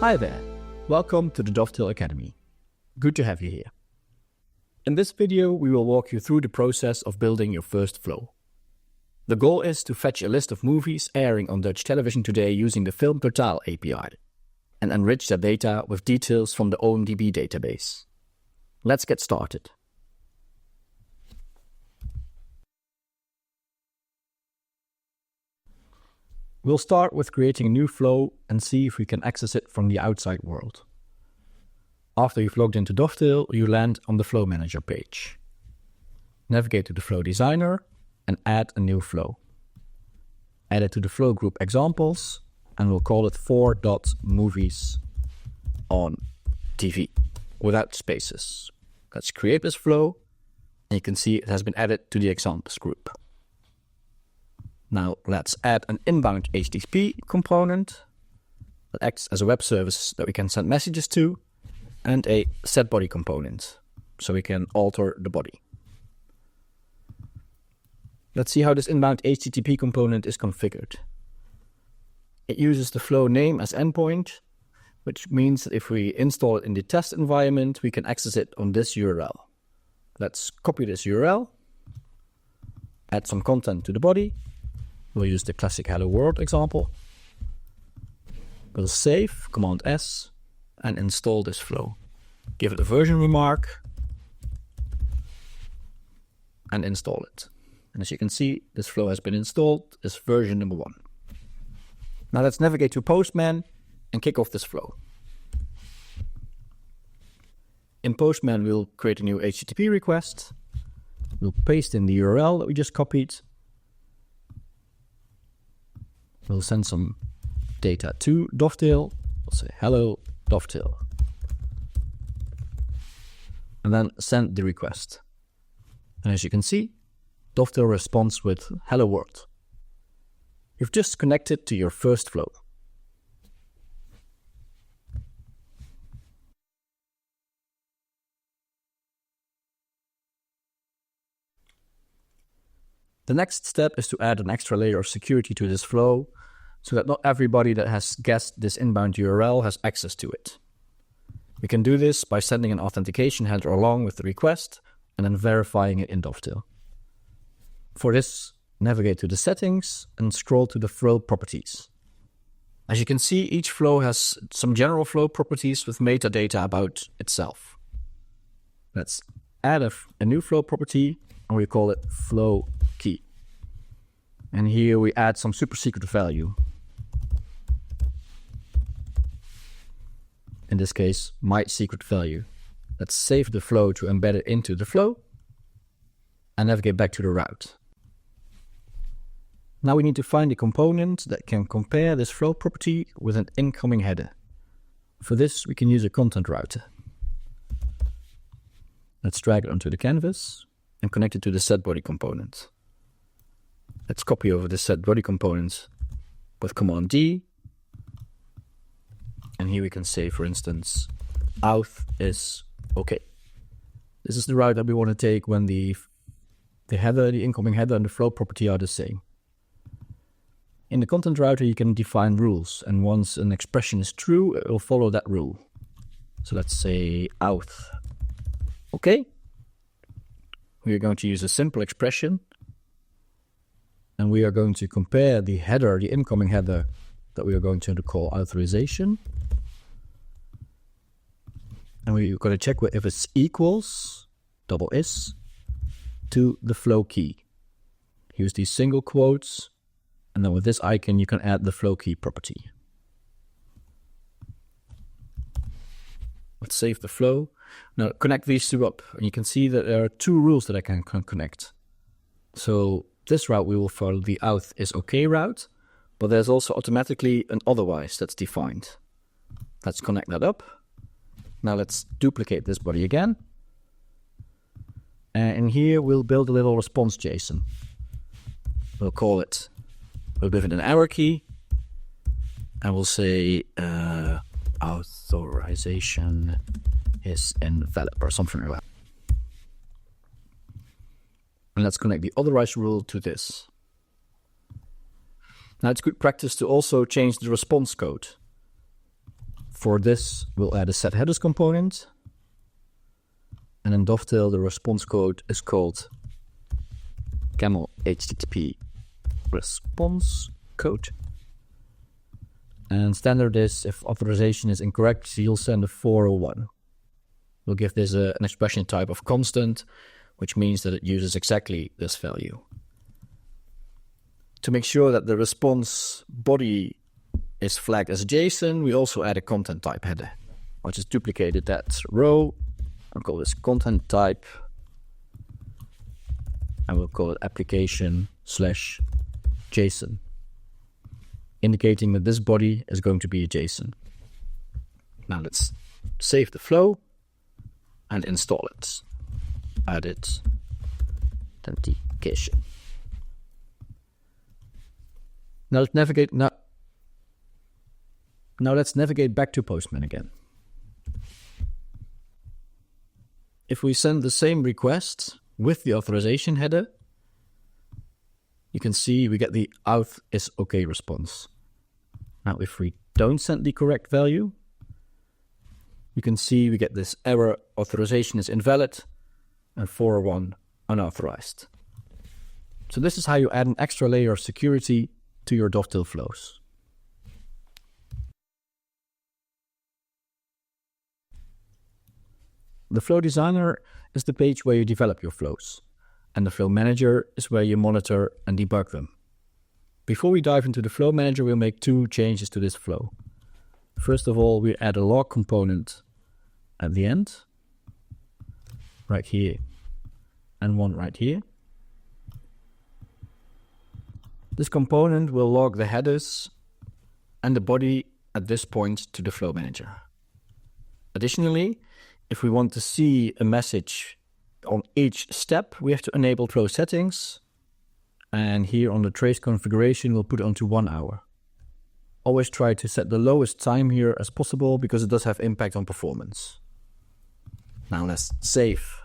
Hi there, welcome to the Dovetail Academy. Good to have you here. In this video, we will walk you through the process of building your first flow. The goal is to fetch a list of movies airing on Dutch television today using the Film Totaal API and enrich that data with details from the OMDB database. Let's get started. We'll start with creating a new flow and see if we can access it from the outside world. After you've logged into Dovetail, you land on the Flow Manager page. Navigate to the Flow Designer and add a new flow. Add it to the flow group examples and we'll call it 4.movies on TV without spaces. Let's create this flow and you can see it has been added to the examples group. Now let's add an inbound HTTP component that acts as a web service that we can send messages to, and a setBody component so we can alter the body. Let's see how this inbound HTTP component is configured. It uses the flow name as endpoint, which means that if we install it in the test environment, we can access it on this URL. Let's copy this URL, add some content to the body. We'll use the classic Hello World example. We'll save, Command S, and install this flow. Give it a version remark and install it. And as you can see, this flow has been installed as version number 1. Now let's navigate to Postman and kick off this flow. In Postman, we'll create a new HTTP request. We'll paste in the URL that we just copied. We'll send some data to Dovetail. We'll say hello Dovetail. And then send the request. And as you can see, Dovetail responds with hello world. You've just connected to your first flow. The next step is to add an extra layer of security to this flow so that not everybody that has guessed this inbound URL has access to it. We can do this by sending an authentication header along with the request and then verifying it in Dovetail. For this, navigate to the settings and scroll to the flow properties. As you can see, each flow has some general flow properties with metadata about itself. Let's add a new flow property and we call it flow key. And here we add some super secret value. In this case, my secret value. Let's save the flow to embed it into the flow and navigate back to the route. Now we need to find a component that can compare this flow property with an incoming header. For this, we can use a content router. Let's drag it onto the canvas and connect it to the setBody component. Let's copy over the setBody component with Command D. And here we can say, for instance, auth is okay. This is the route that we want to take when the header, the incoming header, and the flow property are the same. In the content router, you can define rules, and once an expression is true, it will follow that rule. So let's say auth okay. We are going to use a simple expression, and we are going to compare the header, the incoming header, that we are going to call authorization. And we're going to check if it's equals, double is, to the flow key. Use these single quotes, and then with this icon you can add the flow key property. Let's save the flow. Now connect these two up, and you can see that there are two rules that I can connect. So this route we will follow the auth is okay route, but there's also automatically an otherwise that's defined. Let's connect that up. Now let's duplicate this body again. And here we'll build a little response JSON. We'll call it, we'll give it an error key, and we'll say authorization is invalid or something like that. And let's connect the otherwise rule to this. Now it's good practice to also change the response code. For this, we'll add a set headers component. And in Dovetail, the response code is called camel HTTP response code. And standard is, if authorization is incorrect, you'll send a 401. We'll give this an expression type of constant, which means that it uses exactly this value. To make sure that the response body is flagged as JSON, we also add a content type header. I'll just duplicate that row. I'll call this content type. And we'll call it application/JSON, indicating that this body is going to be a JSON. Now let's save the flow and install it. Added authentication. Now let's navigate. Now let's navigate back to Postman again. If we send the same request with the authorization header, you can see we get the auth is okay response. Now if we don't send the correct value, you can see we get this error, authorization is invalid, and 401 unauthorized. So this is how you add an extra layer of security to your Dovetail flows. The Flow Designer is the page where you develop your flows, and the Flow Manager is where you monitor and debug them. Before we dive into the Flow Manager, we'll make two changes to this flow. First of all, we add a log component at the end, right here, and one right here. This component will log the headers and the body at this point to the Flow Manager. Additionally, if we want to see a message on each step, we have to enable flow settings. And here on the trace configuration, we'll put it onto 1 hour. Always try to set the lowest time here as possible because it does have impact on performance. Now let's save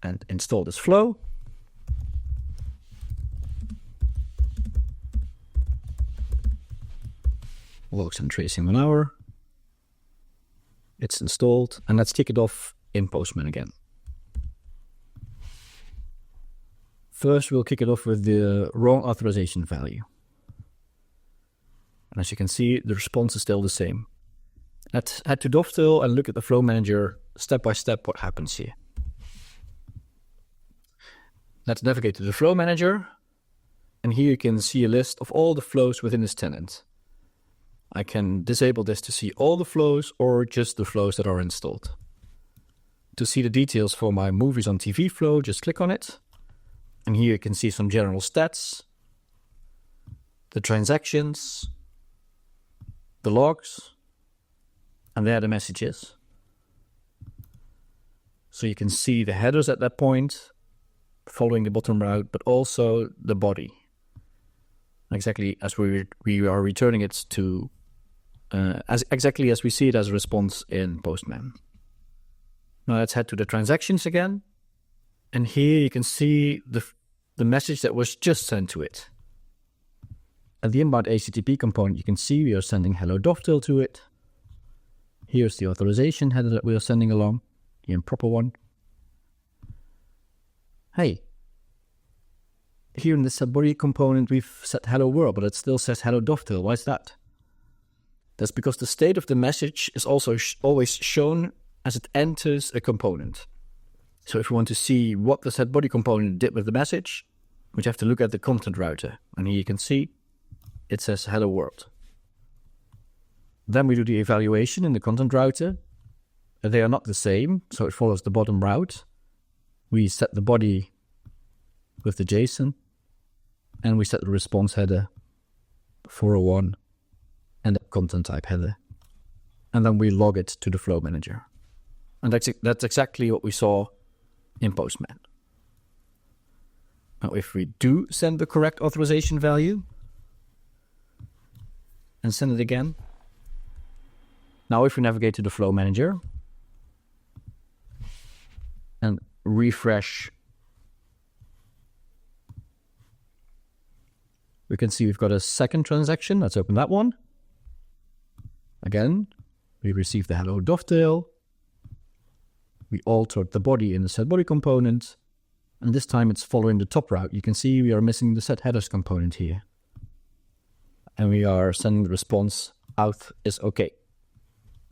and install this flow. Logs and tracing 1 hour. It's installed, and let's kick it off in Postman again. First, we'll kick it off with the wrong authorization value. And as you can see, the response is still the same. Let's head to Dovetail and look at the Flow Manager step by step what happens here. Let's navigate to the Flow Manager, and here you can see a list of all the flows within this tenant. I can disable this to see all the flows or just the flows that are installed. To see the details for my Movies on TV flow, just click on it. And here you can see some general stats, the transactions, the logs, and there are the messages. So you can see the headers at that point, following the bottom route, but also the body. Exactly as we are returning it to exactly as we see it as a response in Postman. Now let's head to the transactions again. And here you can see the message that was just sent to it. At the inbound HTTP component, you can see we are sending hello Dovetail to it. Here's the authorization header that we are sending along, the improper one. Hey, here in the subbody component, we've set hello world, but it still says hello Dovetail. Why is that? That's because the state of the message is also always shown as it enters a component. So if we want to see what the setBody component did with the message, we have to look at the content router. And here you can see it says hello world. Then we do the evaluation in the content router. They are not the same, so it follows the bottom route. We set the body with the JSON, and we set the response header 401 and the content type header. And then we log it to the Flow Manager. And that's exactly what we saw in Postman. Now if we do send the correct authorization value and send it again. Now if we navigate to the Flow Manager and refresh, we can see we've got a second transaction. Let's open that one. Again, We receive the hello dovetail. We altered the body in the set body component. And this time it's following the top route. You can see we are missing the set headers component here. And we are sending the response out is okay.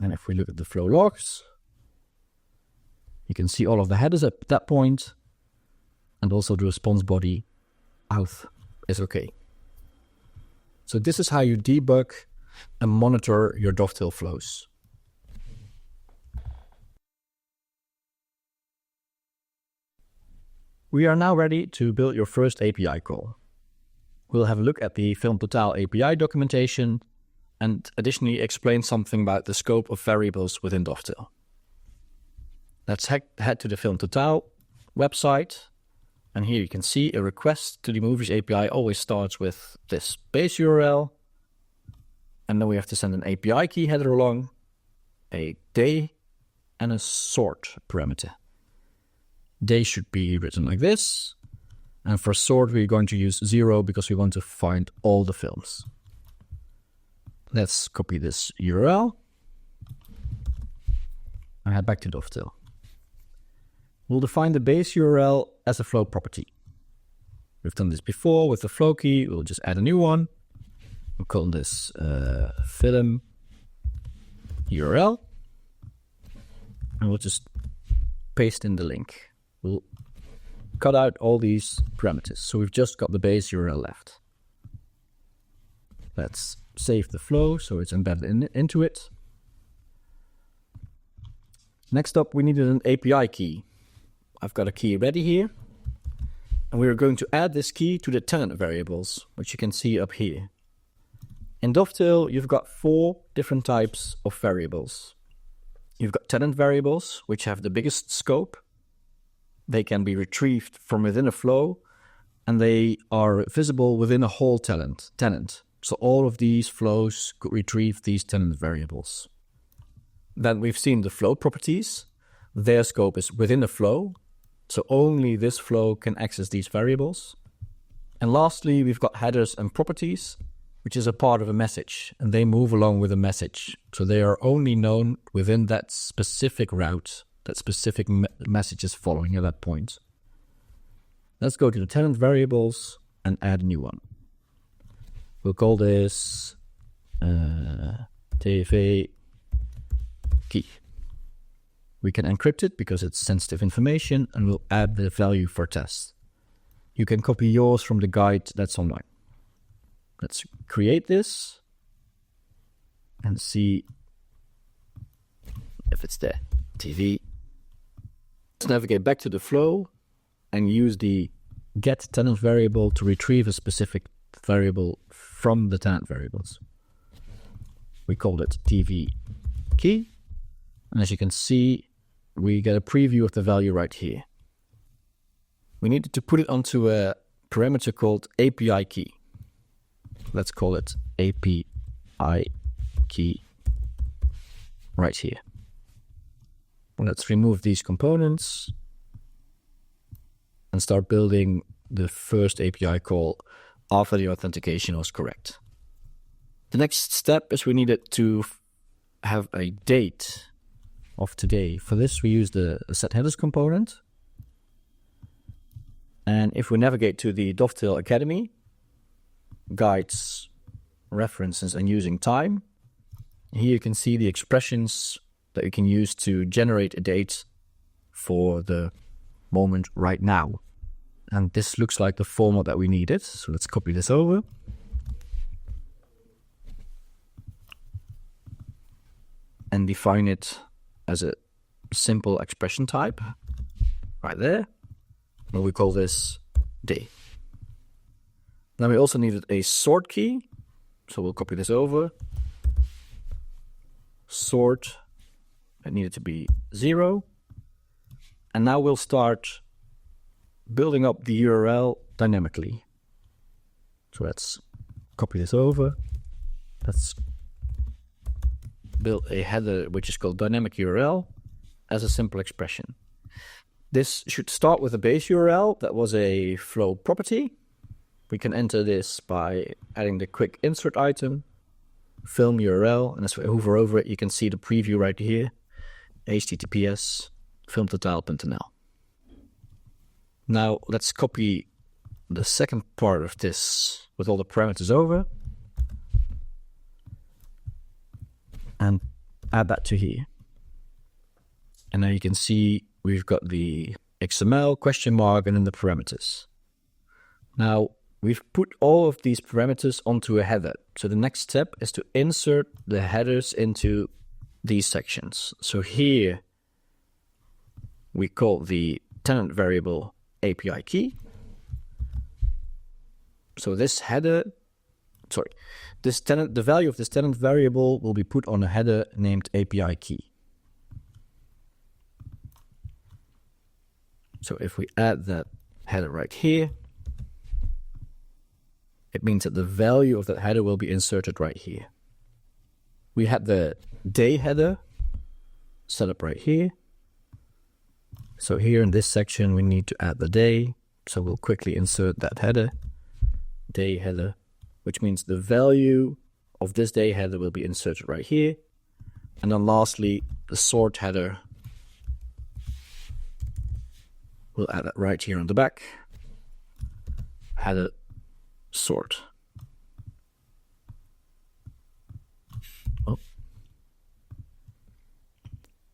And if we look at the flow logs, you can see all of the headers at that point, and also the response body out is okay. So this is how you debug and monitor your dovetail flows. We are now ready to build your first API call. We'll have a look at the Film Total API documentation and additionally explain something about the scope of variables within Dovetail. Let's head to the Film Total website, and here you can see a request to the Movies API always starts with this base URL, and then we have to send an API key header along, a day, and a sort parameter. Day should be written like this, and for sort we're going to use 0 because we want to find all the films. Let's copy this URL and head back to Dovetail. We'll define the base URL as a flow property. We've done this before with the flow key. We'll just add a new one. We'll call this film URL, and we'll just paste in the link. We'll cut out all these parameters. So we've just got the base URL left. Let's save the flow so it's embedded into it. Next up, we needed an API key. I've got a key ready here. And we're going to add this key to the tenant variables, which you can see up here. In Dovetail, you've got 4 different types of variables. You've got tenant variables, which have the biggest scope. They can be retrieved from within a flow, and they are visible within a whole tenant. So all of these flows could retrieve these tenant variables. Then we've seen the flow properties. Their scope is within a flow, so only this flow can access these variables. And lastly, we've got headers and properties, which is a part of a message, and they move along with a message. So they are only known within that specific route, that specific message is following at that point. Let's go to the tenant variables and add a new one. We'll call this TV key. We can encrypt it because it's sensitive information, and we'll add the value for test. You can copy yours from the guide that's online. Let's create this and see if it's there. TV. Let's navigate back to the flow and use the get tenant variable to retrieve a specific variable from the tenant variables. We called it TV key. And as you can see, we get a preview of the value right here. We needed to put it onto a parameter called API key. Let's call it API key right here. Let's remove these components and start building the first API call after the authentication was correct. The next step is we needed to have a date of today. For this, we use the set headers component. And if we navigate to the Dovetail Academy, guides, references, and using time, here you can see the expressions that you can use to generate a date for the moment right now. And this looks like the format that we needed. So let's copy this over. And define it as a simple expression type right there. And we call this day. Then we also needed a sort key. So we'll copy this over. Sort. It needed to be 0. And now we'll start building up the URL dynamically. So let's copy this over. Let's build a header which is called dynamic URL as a simple expression. This should start with a base URL that was a flow property. We can enter this by adding the quick insert item. film URL, and as we hover over it, you can see the preview right here, https film.totaal.nl. Now let's copy the second part of this with all the parameters over and add that to here. And now you can see we've got the XML question mark and then the parameters. Now we've put all of these parameters onto a header. So the next step is to insert the headers into these sections. So here we call the tenant variable API key. So this header, the value of this tenant variable will be put on a header named API key. So if we add that header right here, it means that the value of that header will be inserted right here. We had the day header set up right here. So here in this section, we need to add the day. So we'll quickly insert that header, day header, which means the value of this day header will be inserted right here. And then lastly, the sort header, we'll add that right here on the back, header sort.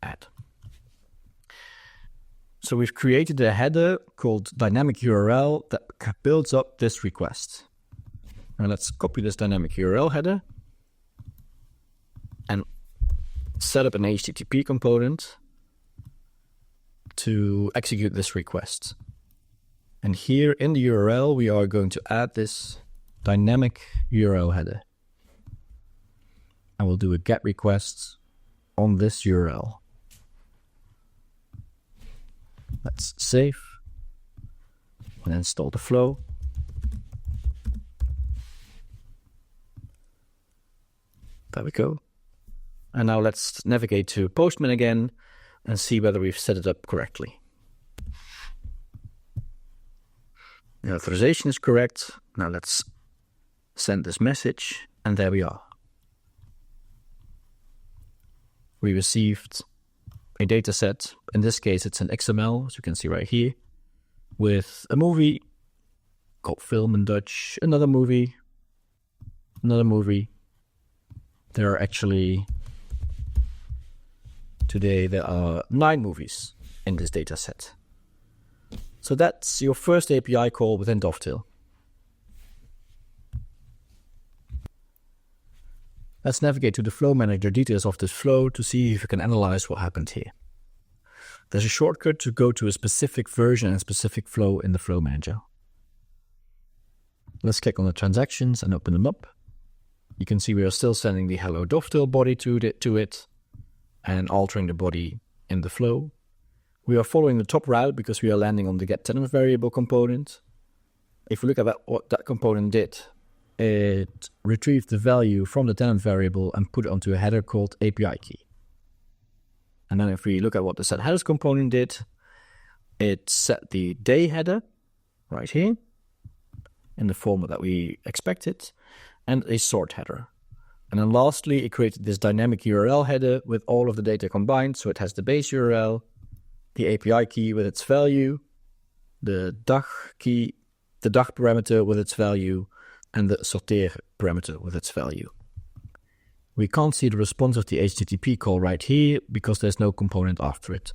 Add. So we've created a header called dynamic URL that builds up this request. Now let's copy this dynamic URL header and set up an HTTP component to execute this request. And here in the URL, we are going to add this dynamic URL header. And we'll do a GET request on this URL. Let's save and install the flow. There we go. And now let's navigate to Postman again and see whether we've set it up correctly. The authorization is correct. Now let's send this message, and there we are. We received a data set. In this case, it's an XML, as you can see right here, with a movie called Film in Dutch, another movie. There are actually, today there are 9 movies in this data set. So that's your first API call within Dovetail. Let's navigate to the Flow Manager details of this flow to see if we can analyze what happened here. There's a shortcut to go to a specific version and specific flow in the Flow Manager. Let's click on the transactions and open them up. You can see we are still sending the Hello Dovetail body to it and altering the body in the flow. We are following the top route because we are landing on the getTenantVariable component. If we look at what that component did, it retrieved the value from the tenant variable and put it onto a header called API key. And then if we look at what the setHeaders component did, it set the day header right here in the format that we expected, and a sort header. And then lastly, it created this dynamic URL header with all of the data combined. So it has the base URL, the API key with its value, the DAG key, the DAG parameter with its value, and the sorteer parameter with its value. We can't see the response of the HTTP call right here because there's no component after it.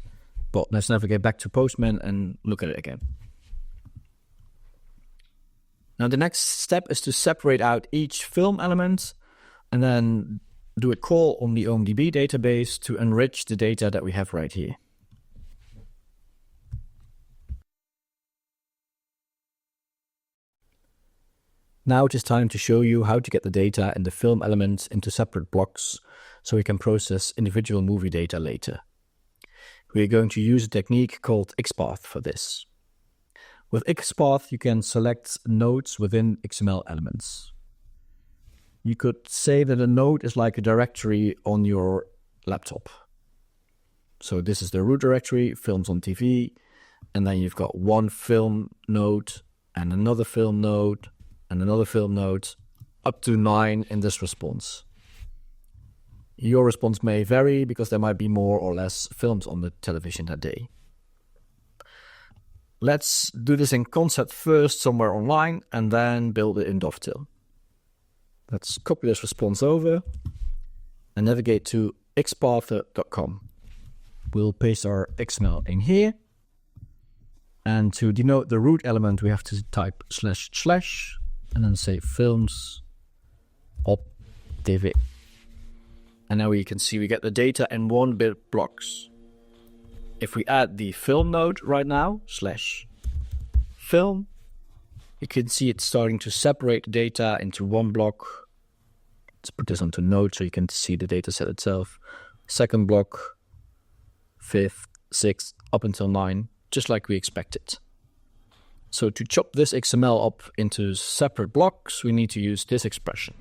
But let's navigate back to Postman and look at it again. Now the next step is to separate out each film element and then do a call on the OMDB database to enrich the data that we have right here. Now it is time to show you how to get the data in the film elements into separate blocks so we can process individual movie data later. We are going to use a technique called XPath for this. With XPath, you can select nodes within XML elements. You could say that a node is like a directory on your laptop. So this is the root directory, films on TV, and then you've got one film node and another film node and another film node, up to 9 in this response. Your response may vary because there might be more or less films on the television that day. Let's do this in concept first somewhere online and then build it in Dovetail. Let's copy this response over and navigate to xpath.com. We'll paste our XML in here. And to denote the root element, we have to type / and then say films op tv. And now we can see we get the data in 1-bit blocks. If we add the film node right now, /film, you can see it's starting to separate data into one block. Let's put this onto node so you can see the data set itself. Second block, 5th, 6th, up until 9, just like we expected. So to chop this XML up into separate blocks, we need to use this expression.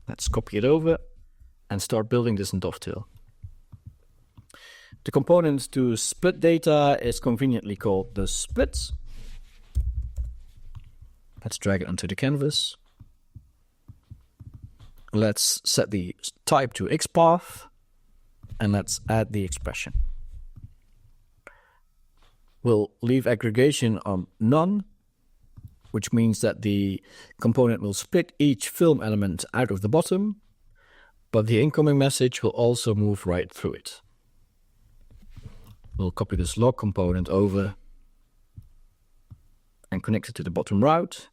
Let's copy it over and start building this in Dovetail. The component to split data is conveniently called the split. Let's drag it onto the canvas. Let's set the type to XPath and let's add the expression. We'll leave aggregation on none, which means that the component will split each film element out of the bottom, but the incoming message will also move right through it. We'll copy this log component over and connect it to the bottom route.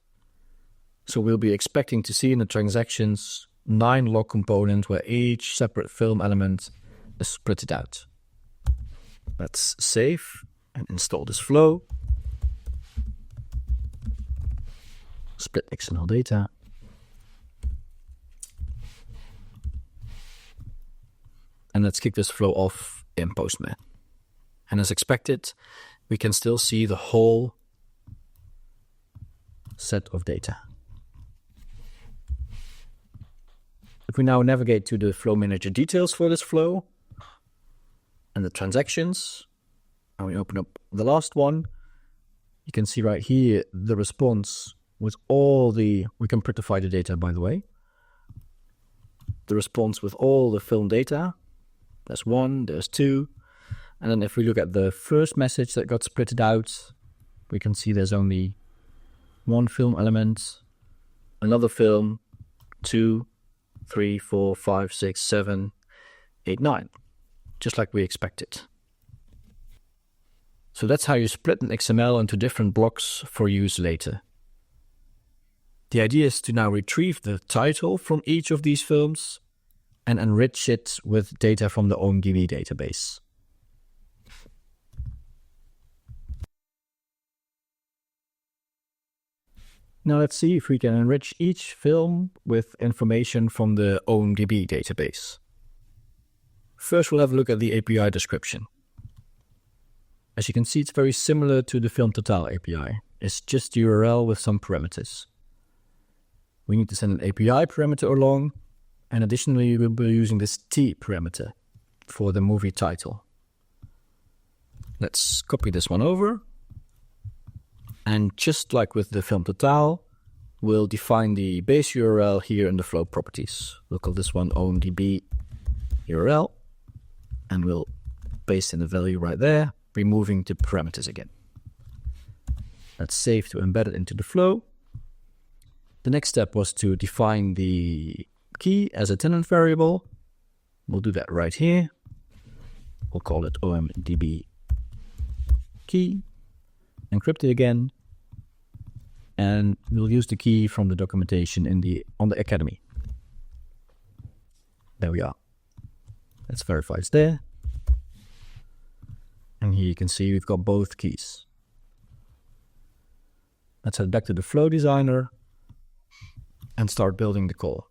So we'll be expecting to see in the transactions 9 log component where each separate film element is splitted out. Let's save and install this flow. Split XML data. And let's kick this flow off in Postman. And as expected, we can still see the whole set of data. If we now navigate to the flow manager details for this flow and the transactions, and we open up the last one, you can see right here the response with all the, we can prettify the data by the way, the response with all the film data. There's 1, there's 2. And then if we look at the first message that got splitted out, we can see there's only 1 film element, another film, 2, 3, 4, 5, 6, 7, 8, 9, just like we expected. So that's how you split an XML into different blocks for use later. The idea is to now retrieve the title from each of these films and enrich it with data from the OMDB database. Now let's see if we can enrich each film with information from the OMDB database. First we'll have a look at the API description. As you can see, it's very similar to the Film Total API. It's just URL with some parameters. We need to send an API parameter along, and additionally we'll be using this T parameter for the movie title. Let's copy this one over. And just like with the Film Total, we'll define the base URL here in the flow properties. We'll call this one OMDB URL, and we'll paste in the value right there, removing the parameters again. Let's save to embed it into the flow. The next step was to define the key as a tenant variable. We'll do that right here. We'll call it OMDB key. Encrypt it again, and we'll use the key from the documentation on the Academy. There we are. Let's verify it's there. And here you can see we've got both keys. Let's head back to the flow designer and start building the call.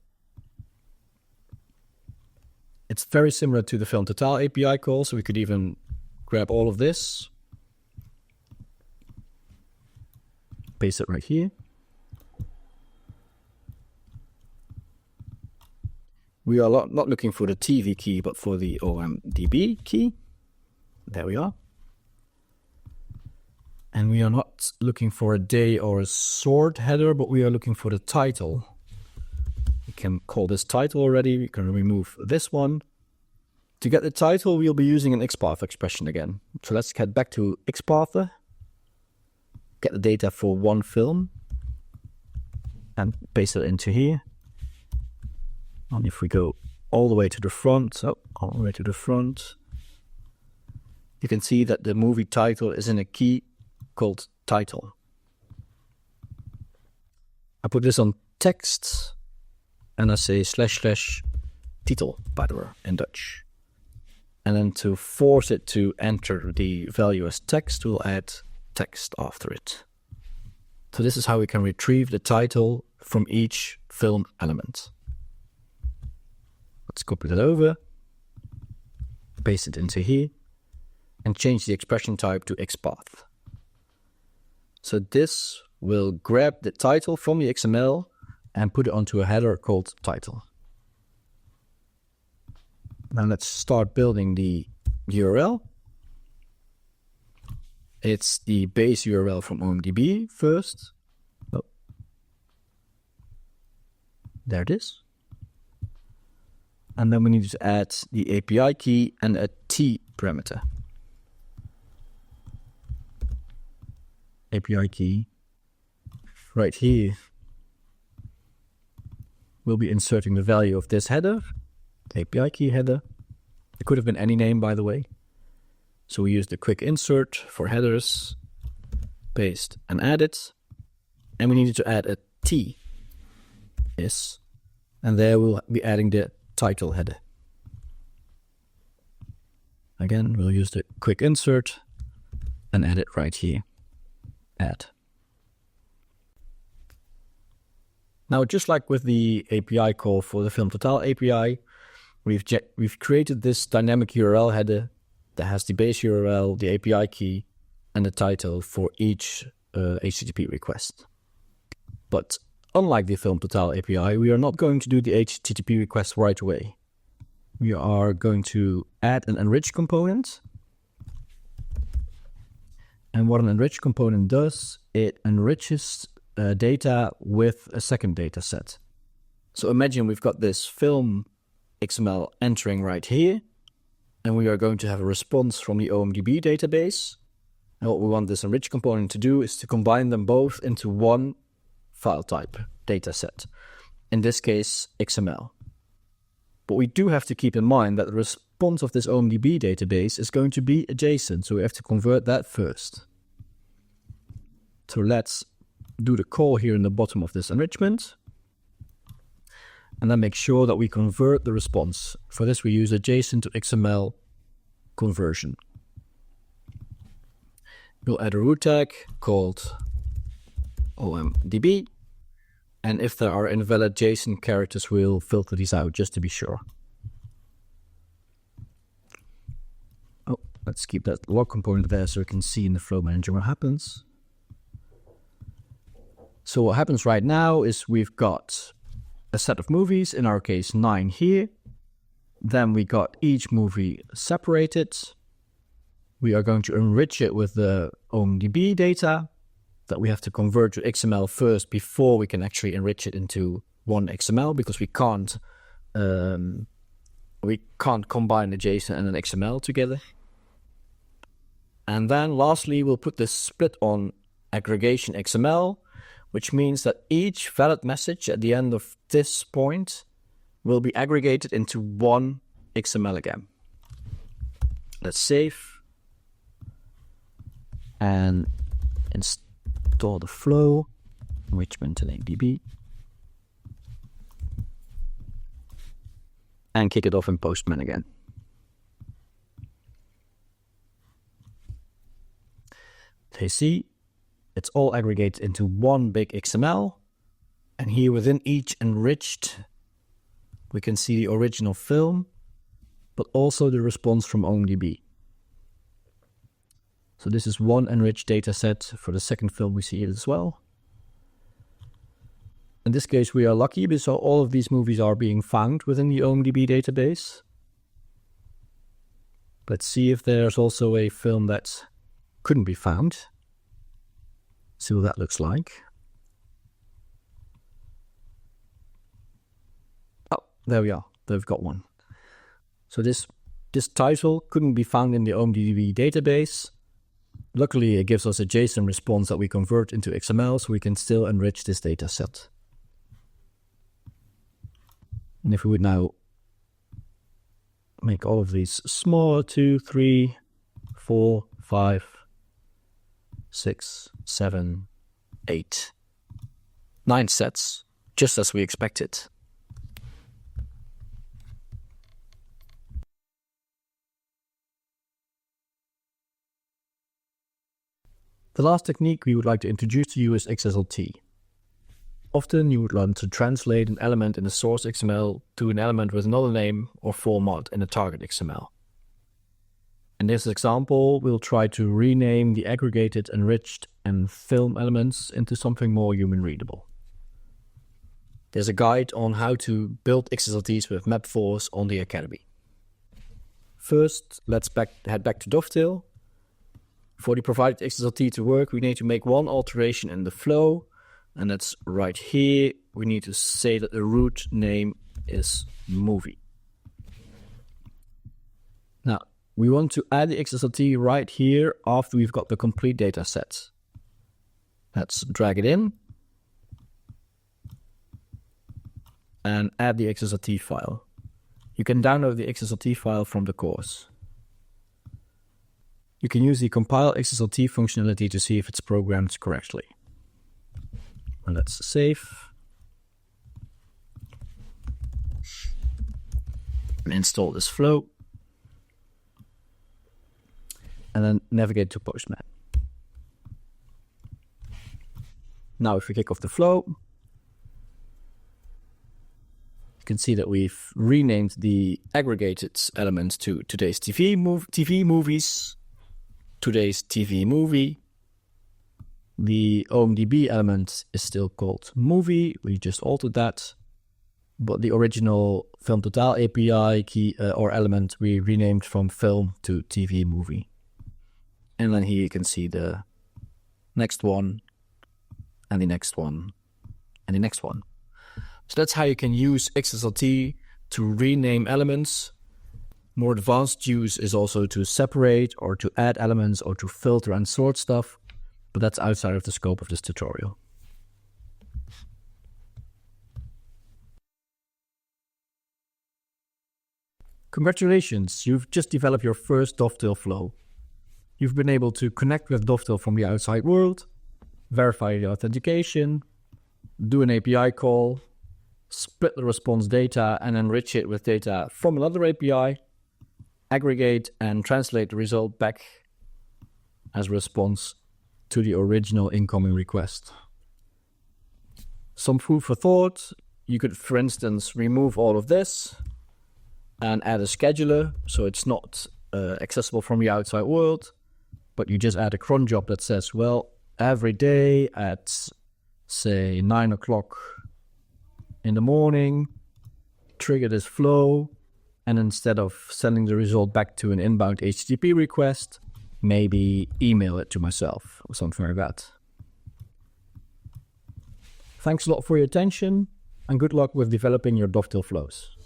It's very similar to the Film Total API call, so we could even grab all of this, paste it right here. We are not looking for the TV key, but for the OMDB key. There we are. And we are not looking for a day or a sort header, but we are looking for the title. We can call this title already. We can remove this one. To get the title, we'll be using an XPath expression again. So let's head back to XPath, get the data for one film, and paste it into here. And if we go all the way to the front, you can see that the movie title is in a key called title. I put this on text, and I say / titel, by the way, in Dutch. And then to force it to enter the value as text, we'll add text after it. So this is how we can retrieve the title from each film element. Let's copy that over, paste it into here, and change the expression type to XPath. So this will grab the title from the XML and put it onto a header called title. Now let's start building the URL. It's the base URL from OMDB first. Oh. There it is. And then we need to add the API key and a T parameter. API key right here. We'll be inserting the value of this header, the API key header. It could have been any name, by the way. So we use the quick insert for headers, paste and add it. And we needed to add a T, and there we'll be adding the title header. Again, we'll use the quick insert and add it right here. Add. Now, just like with the API call for the Film Total API, we've created this dynamic URL header that has the base URL, the API key, and the title for each HTTP request. But unlike the Film Total API, we are not going to do the HTTP request right away. We are going to add an Enrich component. And what an Enrich component does, it enriches data with a second data set. So imagine we've got this film XML entering right here, and we are going to have a response from the OMDB database. And what we want this Enrich component to do is to combine them both into one file type data set. In this case, XML. But we do have to keep in mind that the response of this OMDB database is going to be a JSON, so we have to convert that first. So let's do the call here in the bottom of this enrichment, and then make sure that we convert the response. For this, we use a JSON to XML conversion. We'll add a root tag called OMDB, and if there are invalid JSON characters, we'll filter these out just to be sure. Oh, let's keep that log component there so we can see in the flow manager what happens. So what happens right now is we've got a set of movies, in our case 9 here. Then we got each movie separated. We are going to enrich it with the OMDB data that we have to convert to XML first before we can actually enrich it into one XML, because we can't combine a JSON and an XML together. And then lastly, we'll put this split on aggregation XML, which means that each valid message at the end of this point will be aggregated into one XML again. Let's save and install the flow, enrichment and AMDB, and kick it off in Postman again. They see it's all aggregated into one big XML, and here within each enriched, we can see the original film, but also the response from OMDB. So this is one enriched data set. For the second film, we see it as well. In this case, we are lucky because all of these movies are being found within the OMDB database. Let's see if there's also a film that couldn't be found. See what that looks like. Oh, there we are. They've got one. So this This title couldn't be found in the OMDB database. Luckily, it gives us a JSON response that we convert into XML, so we can still enrich this data set. And if we would now make all of these smaller, 2, 3, 4, 5, 6, 7, 8, 9 sets, just as we expected. The last technique we would like to introduce to you is XSLT. Often you would want to translate an element in the source XML to an element with another name or format in the target XML. In this example, we'll try to rename the aggregated, enriched, and film elements into something more human-readable. There's a guide on how to build XSLTs with Mapforce on the Academy. First, let's head back to Dovetail. For the provided XSLT to work, we need to make one alteration in the flow, and that's right here. We need to say that the root name is movie. Now, we want to add the XSLT right here after we've got the complete data set. Let's drag it in and add the XSLT file. You can download the XSLT file from the course. You can use the compile XSLT functionality to see if it's programmed correctly. And let's save. And install this flow. And then navigate to Postman. Now if we kick off the flow, you can see that we've renamed the aggregated element to today's TV movies, today's TV movie. The OMDB element is still called movie. We just altered that. But the original Film Total API key or element we renamed from film to TV movie. And then here you can see the next one, and the next one, and the next one. So that's how you can use XSLT to rename elements. More advanced use is also to separate or to add elements or to filter and sort stuff, but that's outside of the scope of this tutorial. Congratulations, you've just developed your first Dovetail flow. You've been able to connect with Dovetail from the outside world, verify the authentication, do an API call, split the response data and enrich it with data from another API, aggregate and translate the result back as a response to the original incoming request. Some food for thought: you could, for instance, remove all of this and add a scheduler so it's not accessible from the outside world, but you just add a cron job that says, well, every day at, say, 9 o'clock in the morning, trigger this flow, and instead of sending the result back to an inbound HTTP request, maybe email it to myself or something like that. Thanks a lot for your attention, and good luck with developing your Dovetail flows.